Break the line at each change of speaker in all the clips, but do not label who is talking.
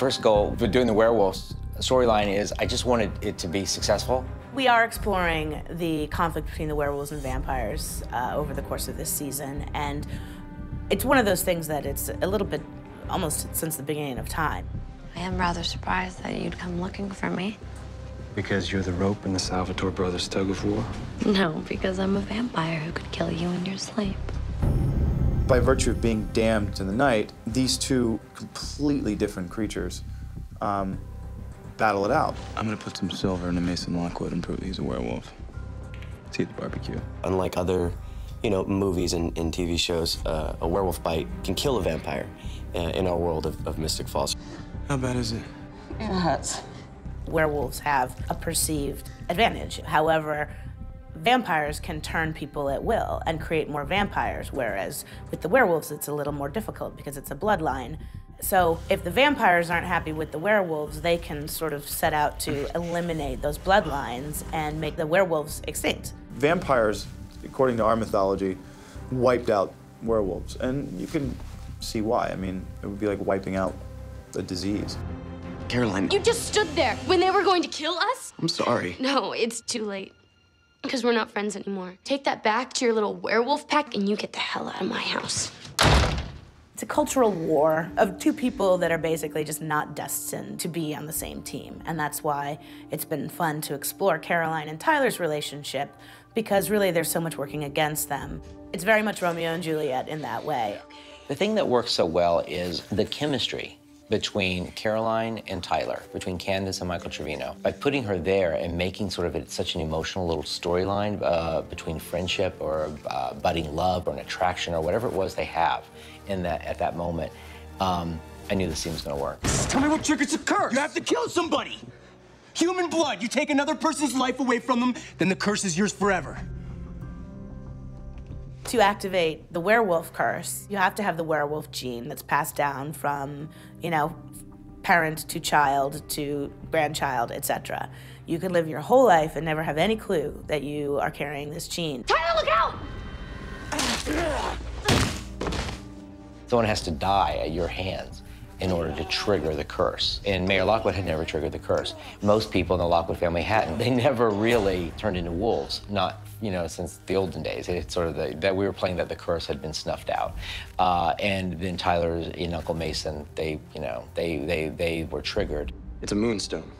first goal for doing the werewolves storyline is I just wanted it to be successful.
We are exploring the conflict between the werewolves and vampires over the course of this season, and it's one of those things that it's a little bit almost since the beginning of time.
I am rather surprised that you'd come looking for me.
Because you're the rope in the Salvatore brothers' tug of war?
No, because I'm a vampire who could kill you in your sleep.
By virtue of being damned to the night, these two completely different creatures battle it out.
I'm gonna put some silver into Mason Lockwood and prove he's a werewolf. See you at the barbecue.
Unlike other, movies and TV shows, a werewolf bite can kill a vampire in our world of Mystic Falls.
How bad is it?
It hurts. Werewolves have a perceived advantage. However, vampires can turn people at will and create more vampires, whereas with the werewolves, it's a little more difficult because it's a bloodline. So if the vampires aren't happy with the werewolves, they can sort of set out to eliminate those bloodlines and make the werewolves extinct.
Vampires, according to our mythology, wiped out werewolves, and you can see why. I mean, it would be like wiping out a disease.
Caroline.
You just stood there when they were going to kill us?
I'm sorry.
No, it's too late. Because we're not friends anymore. Take that back to your little werewolf pack and you get the hell out of my house.
It's a cultural war of two people that are basically just not destined to be on the same team. And that's why it's been fun to explore Caroline and Tyler's relationship, because really there's so much working against them. It's very much Romeo and Juliet in that way.
The thing that works so well is the chemistry between Caroline and Tyler, between Candace and Michael Trevino. By putting her there and making sort of such an emotional little storyline between friendship or budding love or an attraction or whatever it was they have at that moment, I knew the scene was gonna work.
Tell me what triggers a curse. You have to kill somebody. Human blood. You take another person's life away from them, then the curse is yours forever.
To activate the werewolf curse, you have to have the werewolf gene that's passed down from, parent to child to grandchild, etc. You can live your whole life and never have any clue that you are carrying this gene.
Tyler, look out!
Someone has to die at your hands in order to trigger the curse. And Mayor Lockwood had never triggered the curse. Most people in the Lockwood family hadn't. They never really turned into wolves, not since the olden days. It's sort of that we were playing that the curse had been snuffed out. And then Tyler and Uncle Mason, they were triggered.
It's a moonstone.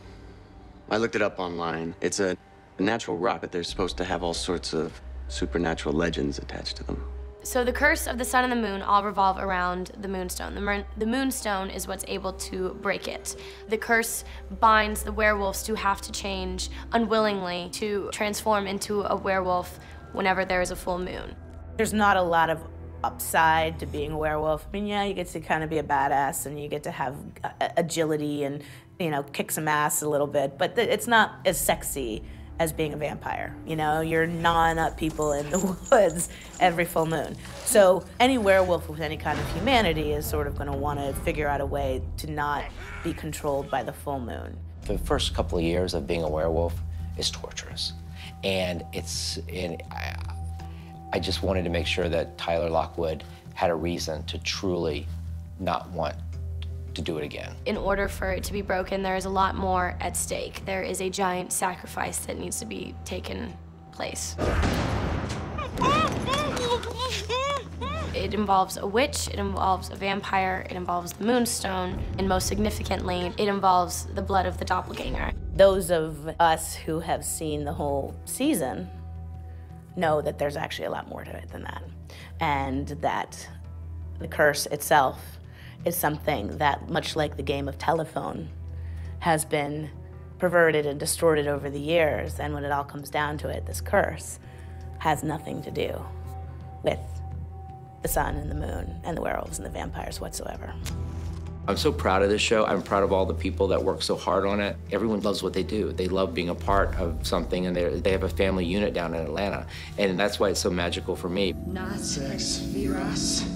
I looked it up online. It's a natural rock, but they're supposed to have all sorts of supernatural legends attached to them.
So the curse of the sun and the moon all revolve around the moonstone. The moonstone is what's able to break it. The curse binds the werewolves to have to change unwillingly to transform into a werewolf whenever there is a full moon.
There's not a lot of upside to being a werewolf. I mean, yeah, you get to kind of be a badass and you get to have agility and, kick some ass a little bit, but it's not as sexy as being a vampire. You're gnawing up people in the woods every full moon. So any werewolf with any kind of humanity is sort of gonna wanna figure out a way to not be controlled by the full moon.
The first couple of years of being a werewolf is torturous. And I just wanted to make sure that Tyler Lockwood had a reason to truly not want to do it again.
In order for it to be broken, there is a lot more at stake. There is a giant sacrifice that needs to be taken place. It involves a witch, it involves a vampire, it involves the moonstone, and most significantly, it involves the blood of the doppelganger.
Those of us who have seen the whole season know that there's actually a lot more to it than that, and that the curse itself is something that, much like the game of telephone, has been perverted and distorted over the years, and when it all comes down to it, this curse has nothing to do with the sun and the moon and the werewolves and the vampires whatsoever.
I'm so proud of this show. I'm proud of all the people that work so hard on it. Everyone loves what they do. They love being a part of something, and they have a family unit down in Atlanta, and that's why it's so magical for me.
Sex, Viras,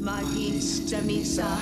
Magis, Demisa.